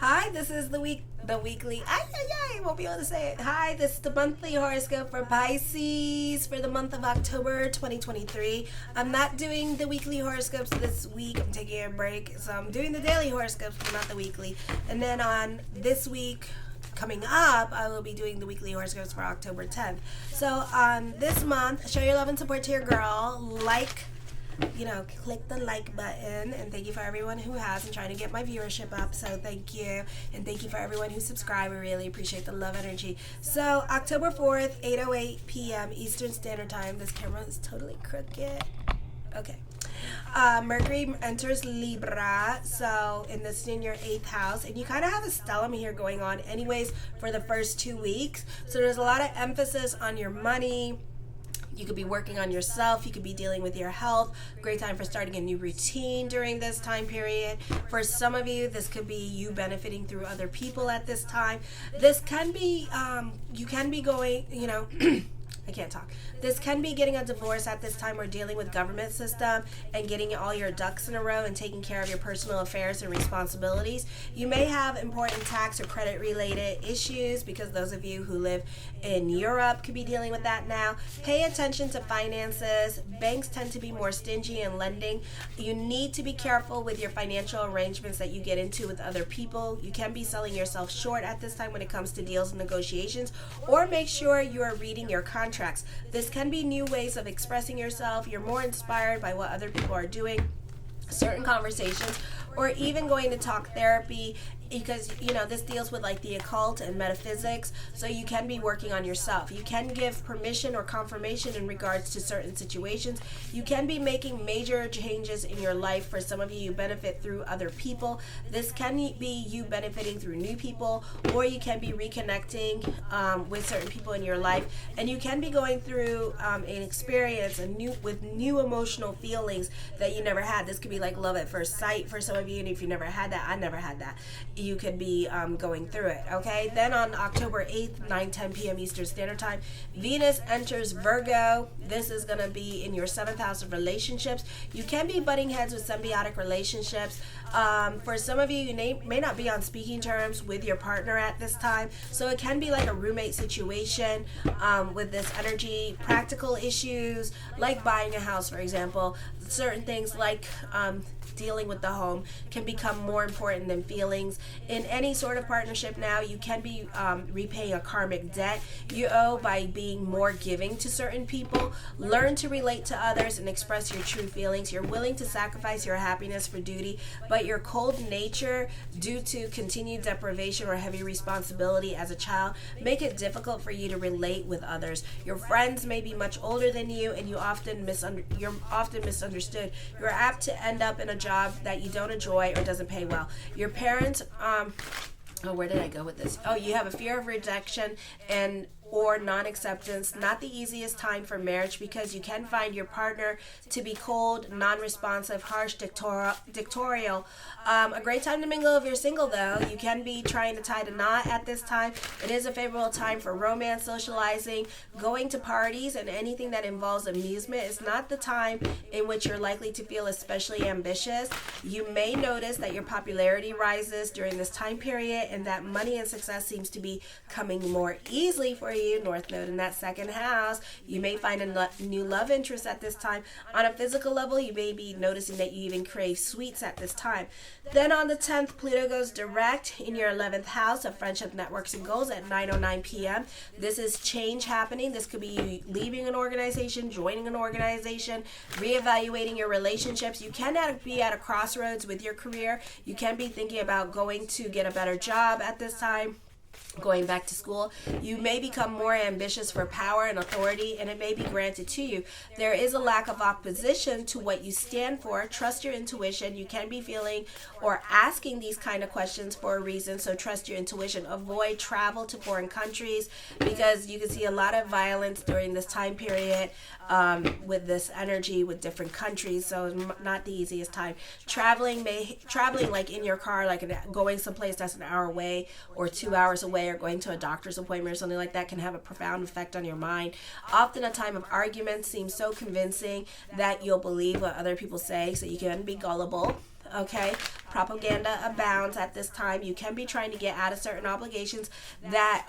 Hi, this is the weekly. I won't be able to say it. Hi, this is the monthly horoscope for Pisces for the month of October 2023. I'm not doing the weekly horoscopes this week. I'm taking a break, so I'm doing the daily horoscopes, but not the weekly. And then on this week coming up, I will be doing the weekly horoscopes for October 10th. So this month, show your love and support to your girl. Click the like button, and thank you for everyone who has. I'm trying to get my viewership up, so thank you, and thank you for everyone who subscribed. I really appreciate the love energy. So October 4th, 8:08 p.m. Eastern Standard Time. This camera is totally crooked. Okay. Mercury enters Libra, so in your 8th house, and you kind of have a stellium here going on anyways for the first 2 weeks. So there's a lot of emphasis on your money. You could be working on yourself. You could be dealing with your health. Great time for starting a new routine during this time period. For some of you, this could be you benefiting through other people at this time. This can be, you can be going, I can't talk. This can be getting a divorce at this time or dealing with government system and getting all your ducks in a row and taking care of your personal affairs and responsibilities. You may have important tax or credit related issues because those of you who live in Europe could be dealing with that now. Pay attention to finances. Banks tend to be more stingy in lending. You need to be careful with your financial arrangements that you get into with other people. You can be selling yourself short at this time when it comes to deals and negotiations, or make sure you are reading your contracts. This can be new ways of expressing yourself. You're more inspired by what other people are doing, certain conversations, or even going to talk therapy, because this deals with like the occult and metaphysics, so you can be working on yourself. You can give permission or confirmation in regards to certain situations. You can be making major changes in your life. For some of you, you benefit through other people. This can be you benefiting through new people, or you can be reconnecting with certain people in your life, and you can be going through an experience with new emotional feelings that you never had. This could be like love at first sight for some of you, and if you never had that, I never had that, you could be going through it. Okay, then on October 8th, 9:10 p.m. Eastern Standard Time, Venus enters Virgo. This is going to be in your 7th house of relationships. You can be butting heads with symbiotic relationships. For some of you, you may not be on speaking terms with your partner at this time, so it can be like a roommate situation with this energy. Practical issues like buying a house, for example, certain things like dealing with the home can become more important than feelings. In any sort of partnership now, you can be repaying a karmic debt you owe by being more giving to certain people. Learn to relate to others and express your true feelings. You're willing to sacrifice your happiness for duty, but your cold nature, due to continued deprivation or heavy responsibility as a child, make it difficult for you to relate with others. Your friends may be much older than you, and you're often misunderstood. You're apt to end up in a job that you don't enjoy or doesn't pay well. Your parents, where did I go with this? You have a fear of rejection or non-acceptance. Not the easiest time for marriage, because you can find your partner to be cold, non-responsive, harsh, dictatorial. A great time to mingle if you're single, though. You can be trying to tie the knot at this time. It is a favorable time for romance, socializing, going to parties, and anything that involves amusement. It's not the time in which you're likely to feel especially ambitious. You may notice that your popularity rises during this time period, and that money and success seems to be coming more easily for you. North Node in that 2nd house. You may find a new love interest at this time. On a physical level, you may be noticing that you even crave sweets at this time. Then on the 10th, Pluto goes direct in your 11th house of friendship, networks, and goals at 9:09 p.m. This is change happening. This could be you leaving an organization, joining an organization, reevaluating your relationships. You can be at a crossroads with your career. You can be thinking about going to get a better job at this time, going back to school. You may become more ambitious for power and authority, and it may be granted to you. There is a lack of opposition to what you stand for. Trust your intuition. You can be feeling or asking these kind of questions for a reason, so trust your intuition. Avoid travel to foreign countries, because you can see a lot of violence during this time period with this energy with different countries, so not the easiest time. Traveling like in your car, like going someplace that's an hour away or 2 hours away, or going to a doctor's appointment or something like that, can have a profound effect on your mind. Often a time of argument seems so convincing that you'll believe what other people say, so you can be gullible. okay? Propaganda abounds at this time. You can be trying to get out of certain obligations that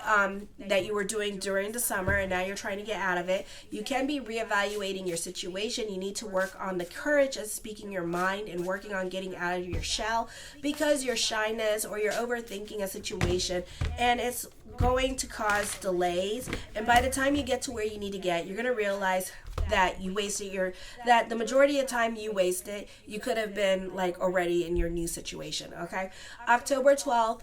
you were doing during the summer, and now you're trying to get out of it. You can be reevaluating your situation. You need to work on the courage of speaking your mind and working on getting out of your shell, because your shyness or you're overthinking a situation, and it's going to cause delays. And by the time you get to where you need to get, you're going to realize that you wasted that the majority of time you wasted, you could have been like already in your new situation. Okay, October 12th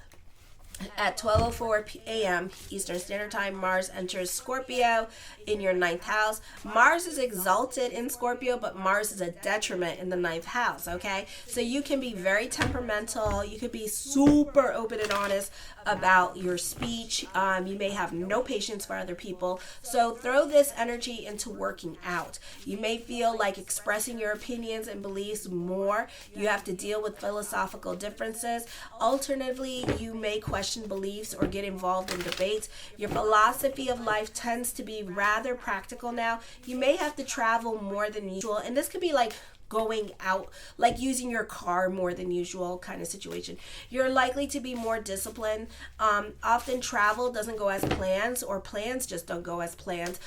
at 12:04 a.m. Eastern Standard Time, Mars enters Scorpio in your ninth house. Mars is exalted in Scorpio, but Mars is a detriment in the ninth house, okay? So you can be very temperamental. You could be super open and honest about your speech. You may have no patience for other people. So throw this energy into working out. You may feel like expressing your opinions and beliefs more. You have to deal with philosophical differences. Alternatively, you may question beliefs or get involved in debates. Your philosophy of life tends to be rather practical now. You may have to travel more than usual, and this could be like going out, like using your car more than usual kind of situation. You're likely to be more disciplined. Often travel doesn't go as plans, or plans just don't go as planned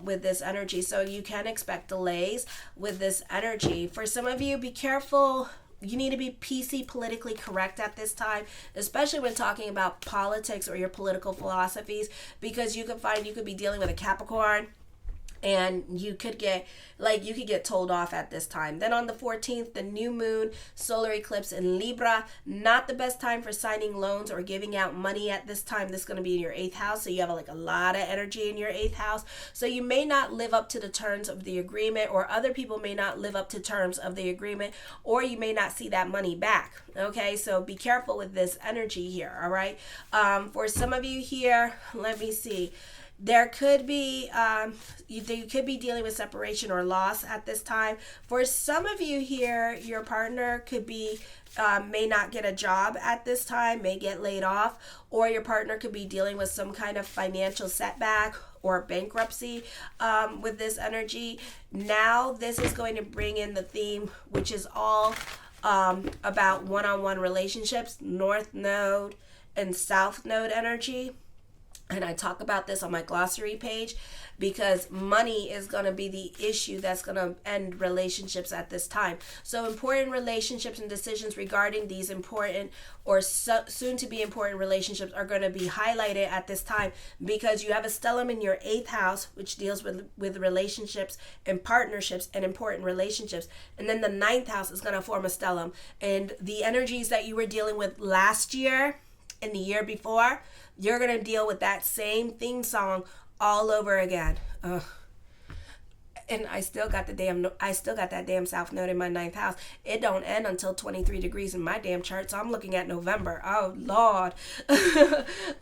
with this energy. So you can expect delays with this energy. For some of you, be careful. You need to be PC, politically correct at this time, especially when talking about politics or your political philosophies, because you could be dealing with a Capricorn, and you could get told off at this time. Then on the 14th, the new moon, solar eclipse in Libra. Not the best time for signing loans or giving out money at this time. This is going to be in your 8th house, so you have a lot of energy in your 8th house. So you may not live up to the terms of the agreement, or other people may not live up to terms of the agreement, or you may not see that money back. Okay, so be careful with this energy here, all right? For some of you here, let me see. There could be, you could be dealing with separation or loss at this time. For some of you here, your partner could be, may not get a job at this time, may get laid off, or your partner could be dealing with some kind of financial setback or bankruptcy with this energy. Now, this is going to bring in the theme, which is all about one-on-one relationships, North Node and South Node energy. And I talk about this on my glossary page, because money is going to be the issue that's going to end relationships at this time. So important relationships and decisions regarding these important or soon to be important relationships are going to be highlighted at this time, because you have a stellium in your 8th house, which deals with relationships and partnerships and important relationships. And then the 9th house is going to form a stellium. And the energies that you were dealing with last year and the year before, you're going to deal with that same theme song all over again. Ugh. And I still got that damn South Node in my 9th house. It don't end until 23 degrees in my damn chart, so I'm looking at November. Oh, Lord.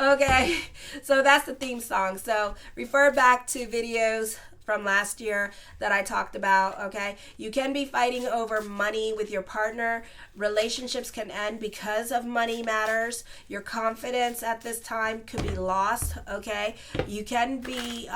Okay, so that's the theme song. So refer back to videos from last year that I talked about, okay? You can be fighting over money with your partner. Relationships can end because of money matters. Your confidence at this time could be lost, okay? You can be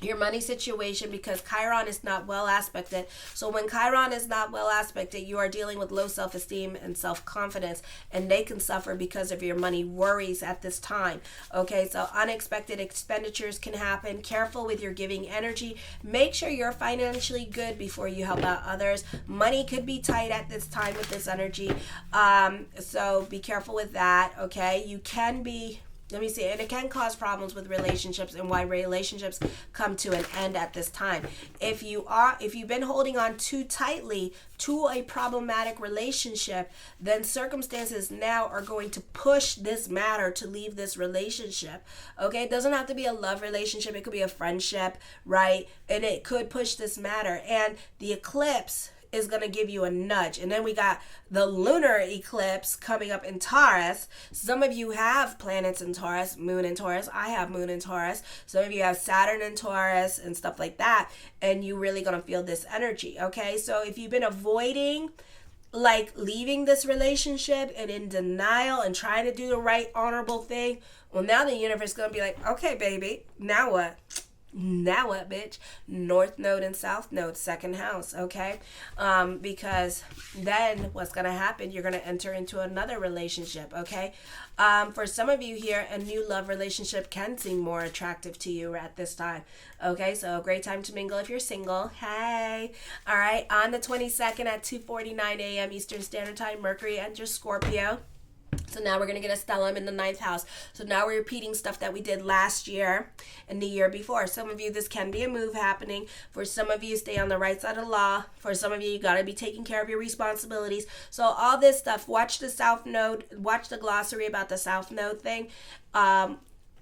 your money situation, because Chiron is not well aspected. So when Chiron is not well aspected, you are dealing with low self-esteem and self-confidence, and they can suffer because of your money worries at this time. Okay, so unexpected expenditures can happen. Careful with your giving energy. Make sure you're financially good before you help out others. Money could be tight at this time with this energy. So be careful with that, okay? You can be, let me see, and it can cause problems with relationships, and why relationships come to an end at this time. If you've been holding on too tightly to a problematic relationship, then circumstances now are going to push this matter to leave this relationship. Okay, it doesn't have to be a love relationship, it could be a friendship, right? And it could push this matter. And the eclipse is going to give you a nudge. And then we got the lunar eclipse coming up in Taurus. Some of you have planets in Taurus, moon in Taurus. I have moon in Taurus. Some of you have Saturn in Taurus and stuff like that. And you're really going to feel this energy, okay? So if you've been avoiding like leaving this relationship and in denial and trying to do the right honorable thing, well, now the universe is going to be like, okay, baby, now what? Now what, bitch? North node and south node, second house, okay? Because then what's going to happen, you're going to enter into another relationship, okay? For some of you here, a new love relationship can seem more attractive to you at this time, okay? So a great time to mingle if you're single. Hey. All right, on the 22nd at 2:49 a.m. Eastern Standard Time, Mercury enters Scorpio. So now we're going to get a stellium in the 9th house. So now we're repeating stuff that we did last year and the year before. Some of you, this can be a move happening. For some of you, stay on the right side of the law. For some of you, you got to be taking care of your responsibilities. So all this stuff, watch the South Node, watch the glossary about the South Node thing that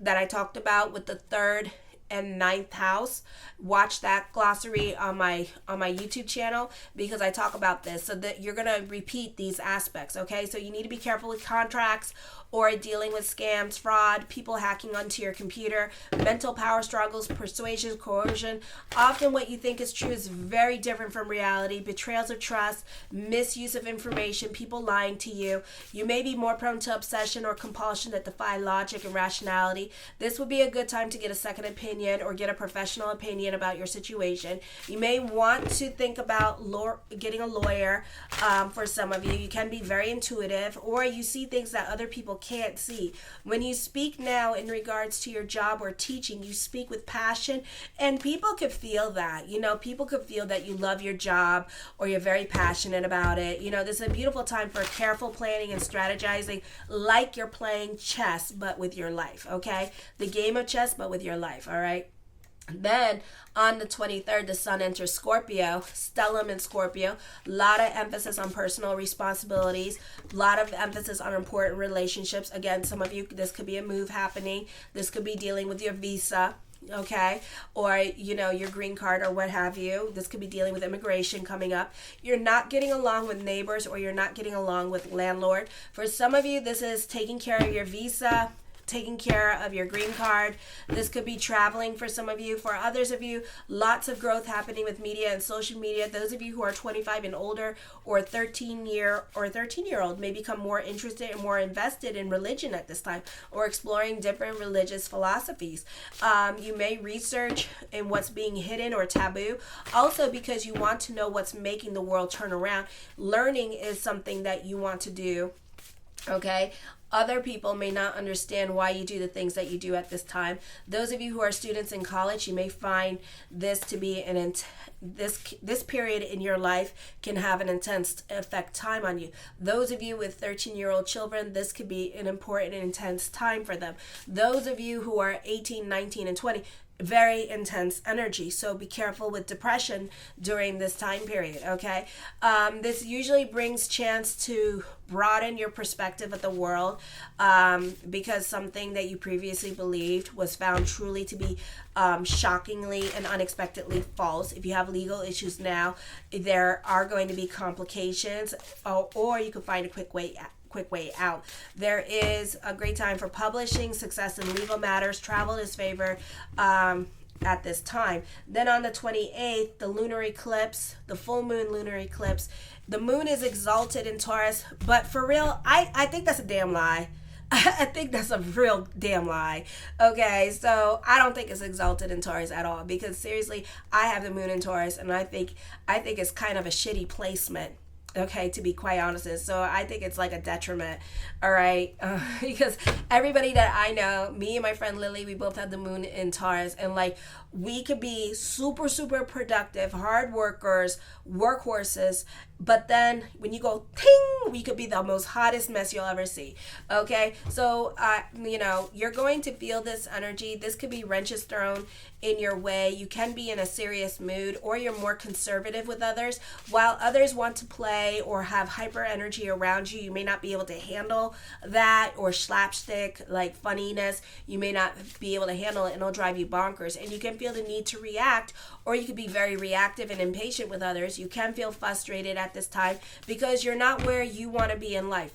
I talked about with the 3rd and 9th house. Watch that glossary on my YouTube channel, because I talk about this, so that you're gonna repeat these aspects, okay? So you need to be careful with contracts or dealing with scams, fraud, people hacking onto your computer, mental power struggles, persuasion, coercion. Often what you think is true is very different from reality. Betrayals of trust, misuse of information, people lying to you. You may be more prone to obsession or compulsion that defy logic and rationality. This would be a good time to get a second opinion or get a professional opinion about your situation. You may want to think about getting a lawyer. For some of you, you can be very intuitive, or you see things that other people can't see. When you speak now in regards to your job or teaching, you speak with passion, and people could feel that. You know, people could feel that you love your job or you're very passionate about it. You know, this is a beautiful time for careful planning and strategizing, like you're playing chess but with your life, okay? The game of chess but with your life, all right? Then on the 23rd, the sun enters Scorpio, stellium in Scorpio. A lot of emphasis on personal responsibilities, a lot of emphasis on important relationships. Again, some of you, this could be a move happening. This could be dealing with your visa, okay, or you know, your green card or what have you. This could be dealing with immigration coming up. You're not getting along with neighbors, or you're not getting along with landlord. For some of you, this is taking care of your visa, taking care of your green card. This could be traveling for some of you. For others of you, lots of growth happening with media and social media. Those of you who are 25 and older, or 13-year-old may become more interested and more invested in religion at this time, or exploring different religious philosophies. You may research in what's being hidden or taboo, also because you want to know what's making the world turn around. Learning is something that you want to do, okay? Other people may not understand why you do the things that you do at this time. Those of you who are students in college, you may find this to be this period in your life can have an intense effect time on you. Those of you with 13-year-old children, this could be an important and intense time for them. Those of you who are 18, 19, and 20, very intense energy. So be careful with depression during this time period, okay? This usually brings chance to broaden your perspective of the world, because something that you previously believed was found truly to be shockingly and unexpectedly false. If you have legal issues now, there are going to be complications, or you can find a quick way out. There is a great time for publishing, success in legal matters. Travel is favored at this time. Then on the 28th, the lunar eclipse, the full moon lunar eclipse. The moon is exalted in Taurus, but for real, I think that's a damn lie. I think that's a real damn lie. Okay, so I don't think it's exalted in Taurus at all, because seriously, I have the moon in Taurus, and I think it's kind of a shitty placement. Okay, to be quite honest. So I think it's like a detriment, all right? Because everybody that I know, me and my friend Lily, we both have the moon in Taurus, and like we could be super, super productive, hard workers, workhorses, but then when you go ting, we could be the most hottest mess you'll ever see, okay? So, you know, you're going to feel this energy. This could be wrenches thrown in your way. You can be in a serious mood, or you're more conservative with others. While others want to play or have hyper energy around you, you may not be able to handle that, or slapstick, like funniness. You may not be able to handle it, and it'll drive you bonkers. And you can feel the need to react, or you could be very reactive and impatient with others. You can feel frustrated at this time because you're not where you want to be in life.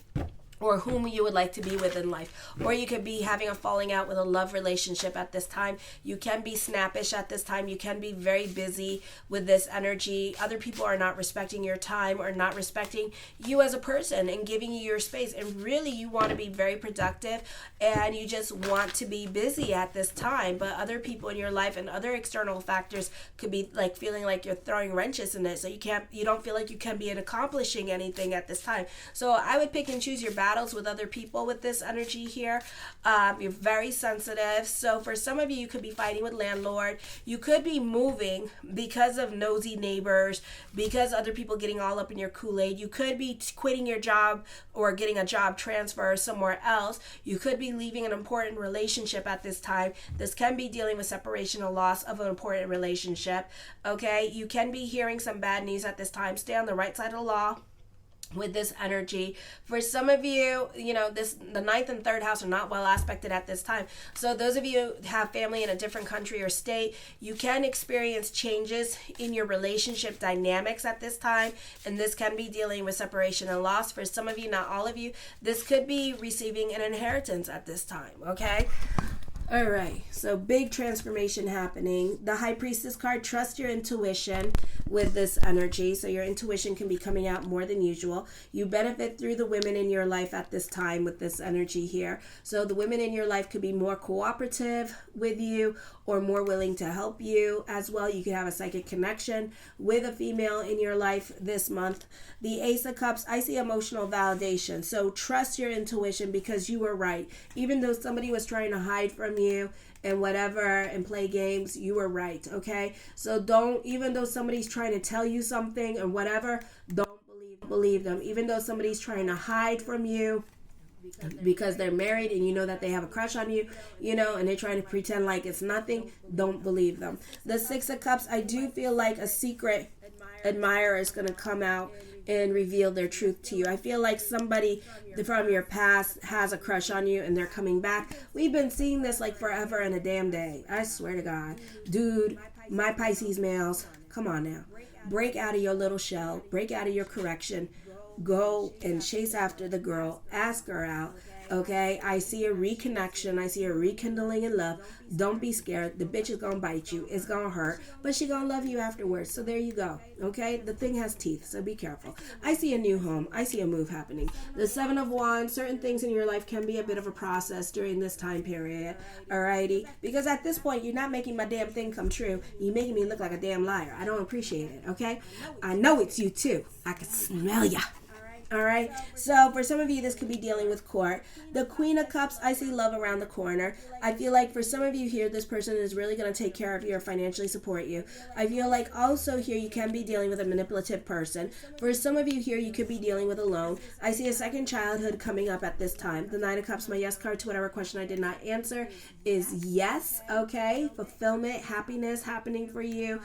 or whom you would like to be with in life. Or you could be having a falling out with a love relationship at this time. You can be snappish at this time. You can be very busy with this energy. Other people are not respecting your time or not respecting you as a person and giving you your space. And really, you want to be very productive and you just want to be busy at this time. But other people in your life and other external factors could be like feeling like you're throwing wrenches in it. So you don't feel like you can be accomplishing anything at this time. So I would pick and choose your battles with other people with this energy here. You're very sensitive. So for some of you, you could be fighting with landlord. You could be moving because of nosy neighbors, because other people getting all up in your Kool-Aid. You could be quitting your job or getting a job transfer somewhere else. You could be leaving an important relationship at this time. This can be dealing with separation or loss of an important relationship. Okay, you can be hearing some bad news at this time. Stay on the right side of the law with this energy. For some of you, the ninth and third house are not well aspected at this time. So those of you who have family in a different country or state, you can experience changes in your relationship dynamics at this time. And this can be dealing with separation and loss. For some of you, not all of you, this could be receiving an inheritance at this time. Okay. All right, so big transformation happening. The High Priestess card, trust your intuition with this energy. So your intuition can be coming out more than usual. You benefit through the women in your life at this time with this energy here. So the women in your life could be more cooperative with you or more willing to help you as well. You could have a psychic connection with a female in your life this month. The Ace of Cups, I see emotional validation. So trust your intuition because you were right. Even though somebody was trying to hide from you and whatever and play games, you were right, okay? So even though somebody's trying to tell you something and whatever, don't believe them. Even though somebody's trying to hide from you because they're married and you know that they have a crush on you, and they're trying to pretend like it's nothing, don't believe them. The Six of Cups, I do feel like a secret admirer is going to come out and reveal their truth to you. I feel like somebody from your past has a crush on you and they're coming back. We've been seeing this like forever and a damn day. I swear to God. Dude, my Pisces males, come on now. Break out of your little shell. Break out of your correction. Go and chase after the girl. Ask her out. Okay, I see a reconnection. I see a rekindling in love. Don't be scared. The bitch is gonna bite you. It's gonna hurt, but she gonna love you afterwards. So there you go. Okay, the thing has teeth, so be careful. I see a new home. I see a move happening. The Seven of Wands, certain things in your life can be a bit of a process during this time period. Alrighty, because at this point, you're not making my damn thing come true. You're making me look like a damn liar. I don't appreciate it. Okay, I know it's you too. I can smell ya. All right, so for some of you, this could be dealing with court. The Queen of Cups, I see love around the corner. I feel like for some of you here, this person is really going to take care of you or financially support you. I feel like also here, you can be dealing with a manipulative person. For some of you here, you could be dealing with a loan. I see a second childhood coming up at this time. The Nine of Cups, my yes card to whatever question I did not answer is yes, okay? Fulfillment, happiness happening for you.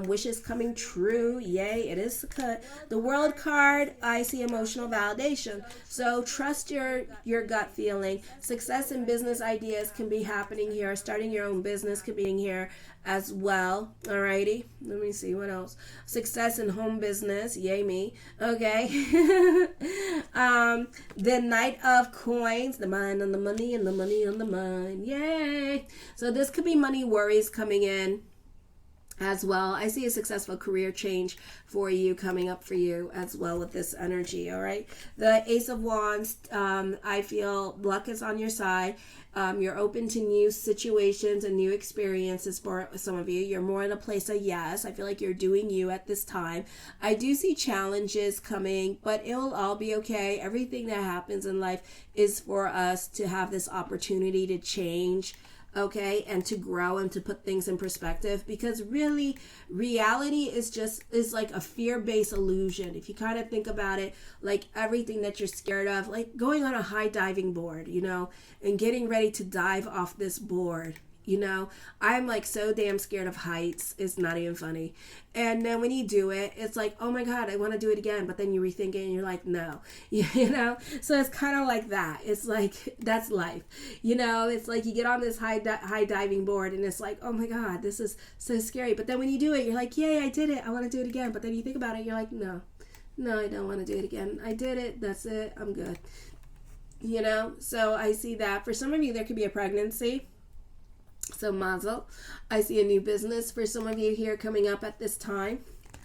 Wishes coming true. Yay, it is cut. The World card, I see emotional validation. So trust your gut feeling. Success in business ideas can be happening here. Starting your own business could be here as well. Alrighty. Let me see what else. Success in home business. Yay me. Okay. The Knight of Coins. The mind on the money and the money on the mind. Yay. So this could be money worries coming in as well. I see a successful career change for you coming up for you as well with this energy. All right. The Ace of Wands, I feel luck is on your side. You're open to new situations and new experiences for some of you. You're more in a place of yes. I feel like you're doing you at this time. I do see challenges coming, but it'll all be okay. Everything that happens in life is for us to have this opportunity to change, okay, and to grow and to put things in perspective, because really reality is like a fear-based illusion. If you kind of think about it, like everything that you're scared of, like going on a high diving board, and getting ready to dive off this board. I'm like so damn scared of heights. It's not even funny. And then when you do it, it's like, oh my God, I want to do it again. But then you rethink it and you're like, no, So it's kind of like that. It's like, that's life. It's like you get on this high diving board and it's like, oh my God, this is so scary. But then when you do it, you're like, yay, I did it. I want to do it again. But then you think about it, you're like, no, I don't want to do it again. I did it. That's it. I'm good. So I see that. For some of you, there could be a pregnancy. So mazel. I see a new business for some of you here coming up at this time.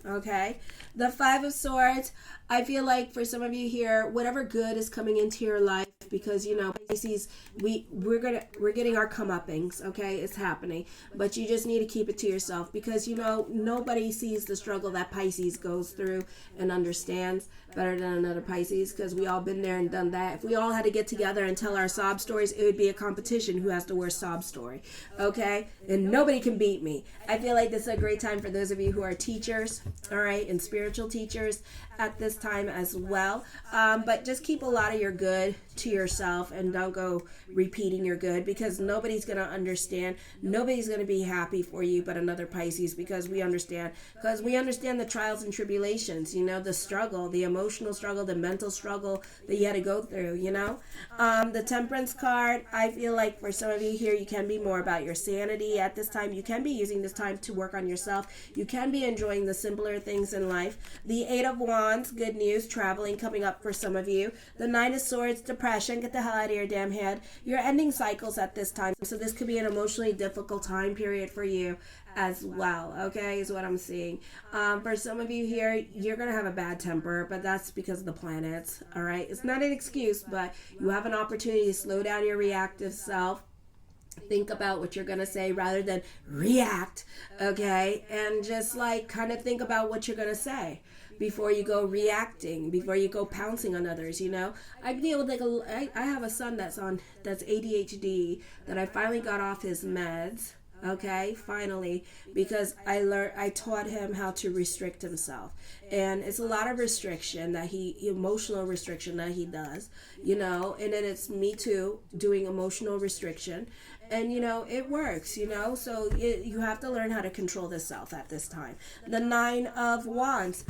Okay. The Five of Swords. I feel like for some of you here, whatever good is coming into your life, because Pisces, we're getting our comeuppings, okay? It's happening. But you just need to keep it to yourself, because nobody sees the struggle that Pisces goes through and understands better than another Pisces, because we all been there and done that. If we all had to get together and tell our sob stories, it would be a competition who has the worst sob story, okay? And nobody can beat me. I feel like this is a great time for those of you who are teachers, all right, and spiritual teachers at this time as well. But just keep a lot of your good to yourself and don't go repeating your good, because nobody's going to understand. Nobody's going to be happy for you but another Pisces, because we understand the trials and tribulations, the struggle, the emotional struggle, the mental struggle that you had to go through, The Temperance card, I feel like for some of you here, you can be more about your sanity at this time. You can be using this time to work on yourself. You can be enjoying the simpler things in life. The Eight of Wands, good news, traveling coming up for some of you. The Nine of Swords, depression, get the hell out of your damn head. You're ending cycles at this time, so this could be an emotionally difficult time period for you as well, okay, is what I'm seeing. For some of you here, you're going to have a bad temper, but that's because of the planets, all right? It's not an excuse, but you have an opportunity to slow down your reactive self. Think about what you're going to say rather than react, okay? And just kind of think about what you're going to say before you go reacting, before you go pouncing on others, I deal with I have a son that's ADHD, that I finally got off his meds, okay, finally, because I taught him how to restrict himself. And it's a lot of restriction emotional restriction that he does, and then it's me too doing emotional restriction. And, it works, so you have to learn how to control the self at this time. The Nine of Wands.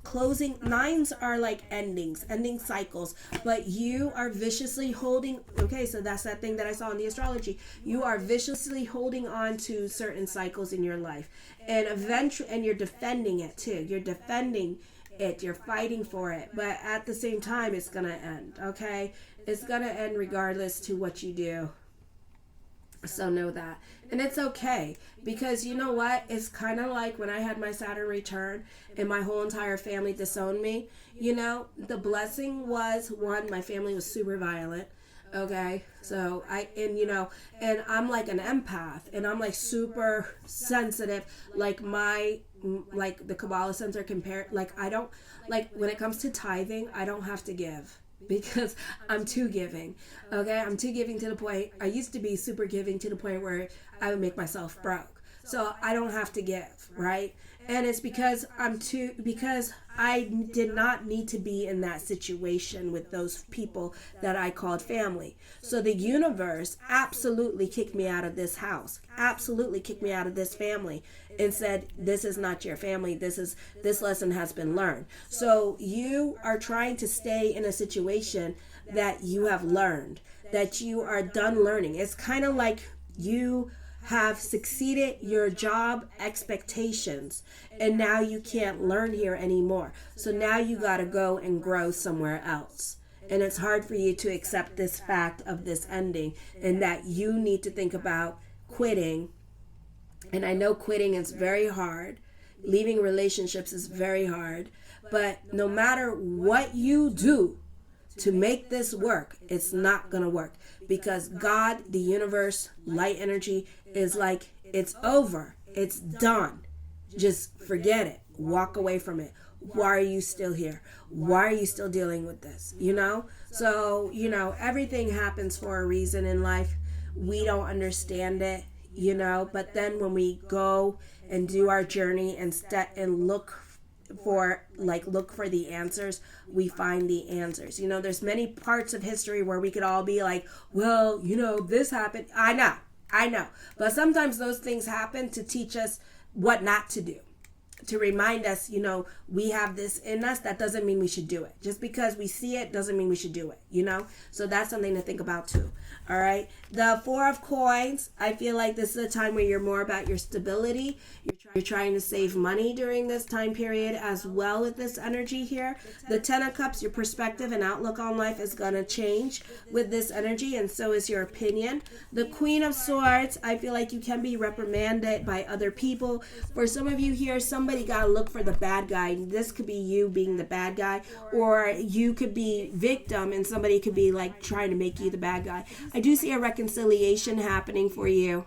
Closing nines are like ending cycles, but you are viciously holding. Okay, so that's that thing that I saw in the astrology. You are viciously holding on to certain cycles in your life, and eventually, and you're defending it too. You're defending it. You're fighting for it, but at the same time, it's gonna end. Okay, it's gonna end regardless to what you do. So know that. And it's okay, because you know what? It's kind of like when I had my Saturn return and my whole entire family disowned me. The blessing was, one, my family was super violent. Okay, so and I'm like an empath, and I'm like super sensitive. Like the Kabbalah Center I don't, when it comes to tithing, I don't have to give, because I'm too giving. Okay, I'm too giving to the point. I used to be super giving to the point where I would make myself broke. So I don't have to give, right? And it's because I did not need to be in that situation with those people that I called family. So the universe absolutely kicked me out of this house, absolutely kicked me out of this family, and said, this is not your family. This lesson has been learned. So you are trying to stay in a situation that you have learned, that you are done learning. It's kind of like you have succeeded your job expectations, and now you can't learn here anymore. So now you got to go and grow somewhere else. And it's hard for you to accept this fact of this ending, and that you need to think about quitting. And I know quitting is very hard. Leaving relationships is very hard. But no matter what you do to make this work, it's not going to work, because God, the universe, light energy is like, it's over. It's done. Just forget it. Walk away from it. Why are you still here? Why are you still dealing with this? So, everything happens for a reason in life. We don't understand it, but then when we go and do our journey and look for the answers, we find the answers. There's many parts of history where we could all be like, well, this happened. I know. But sometimes those things happen to teach us what not to do. to remind us, you know, we have this in us. That doesn't mean we should do it. Just because we see it doesn't mean we should do it, you know? So that's something to think about too. All right. The Four of Coins, I feel like this is a time where you're more about your stability. You're trying to save money during this time period as well with this energy here. The Ten of Cups, your perspective and outlook on life is going to change with this energy, and so is your opinion. The Queen of Swords, I feel like you can be reprimanded by other people. For some of you here, somebody got to look for the bad guy. This could be you being the bad guy, or you could be victim and somebody could be like trying to make you the bad guy. I do see a reconciliation happening for you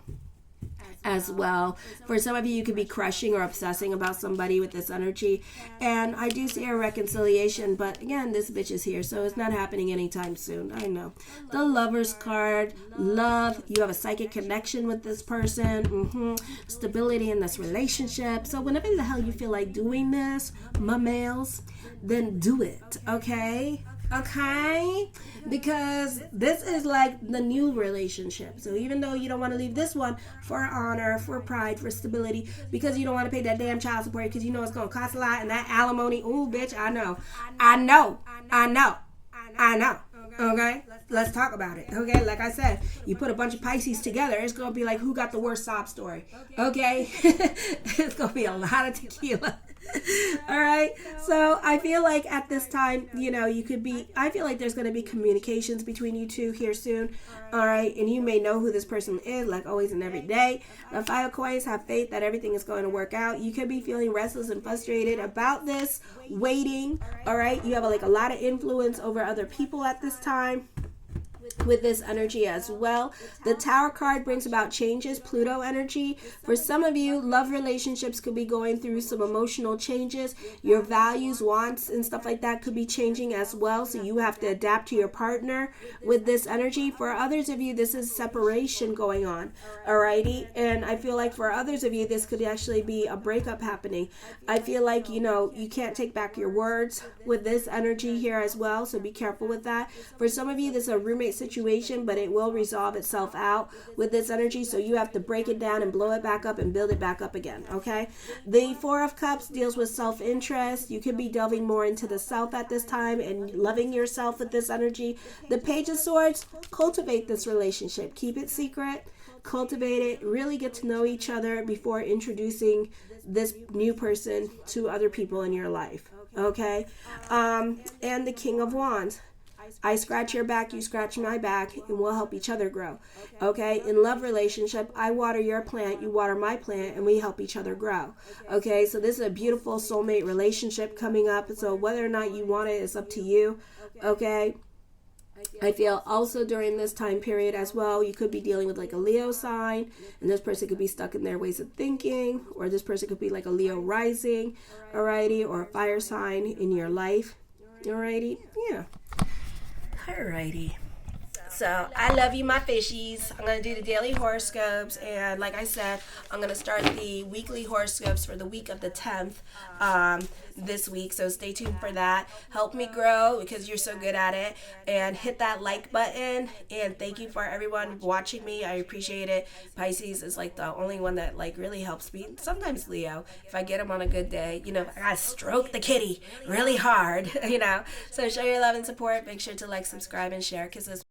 as well. For some of you, you could be crushing or obsessing about somebody with this energy. And I do see a reconciliation, but again, this bitch is here, so it's not happening anytime soon. I know. The Lover's card, love. You have a psychic connection with this person. Stability in this relationship. So whenever the hell you feel like doing this, my males, then do it, okay? Okay, because this is like the new relationship. So even though you don't want to leave this one for honor, for pride, for stability, because you don't want to pay that damn child support because you know it's going to cost a lot, and that alimony, ooh, bitch, I know. Okay, let's talk about it. Okay, like I said, you put a bunch of Pisces together, it's going to be like, who got the worst sob story? Okay, it's going to be a lot of tequila. All right, so I feel like at this time, you know, I feel like there's going to be communications between you two here soon. All right, and you may know who this person is, like always and every day. The Five of Coins, have faith that everything is going to work out. You could be feeling restless and frustrated about this, waiting. All right, you have like a lot of influence over other people at this time with this energy as well. The Tower card brings about changes, Pluto energy. For some of you, love relationships could be going through some emotional changes. Your values, wants, and stuff like that could be changing as well, so you have to adapt to your partner with this energy. For others of you, this is separation going on, alrighty? And I feel like for others of you, this could actually be a breakup happening. I feel like, you know, you can't take back your words with this energy here as well, so be careful with that. For some of you, this is a roommate situation, but it will resolve itself out with this energy, so you have to break it down and blow it back up and build it back up again, okay? The Four of Cups deals with self-interest. You could be delving more into the self at this time and loving yourself with this energy. The Page of Swords, cultivate this relationship. Keep it secret, cultivate it, really get to know each other before introducing this new person to other people in your life, okay? And the King of Wands, I scratch your back, you scratch my back, and we'll help each other grow. Okay? In love relationship, I water your plant, you water my plant, and we help each other grow. Okay? So this is a beautiful soulmate relationship coming up. So whether or not you want it is up to you. Okay? I feel also during this time period as well, you could be dealing with like a Leo sign, and this person could be stuck in their ways of thinking, or this person could be like a Leo rising, alrighty, or a fire sign in your life. Alrighty? Yeah. Alrighty. So I love you, my fishies. I'm going to do the daily horoscopes, and like I said, I'm going to start the weekly horoscopes for the week of the 10th this week, so stay tuned for that. Help me grow because you're so good at it, and hit that like button, and thank you for everyone watching me. I appreciate it. Pisces is like the only one that like really helps me. Sometimes Leo, if I get him on a good day, you know, I gotta stroke the kitty really hard, you know. So show your love and support. Make sure to like, subscribe, and share, because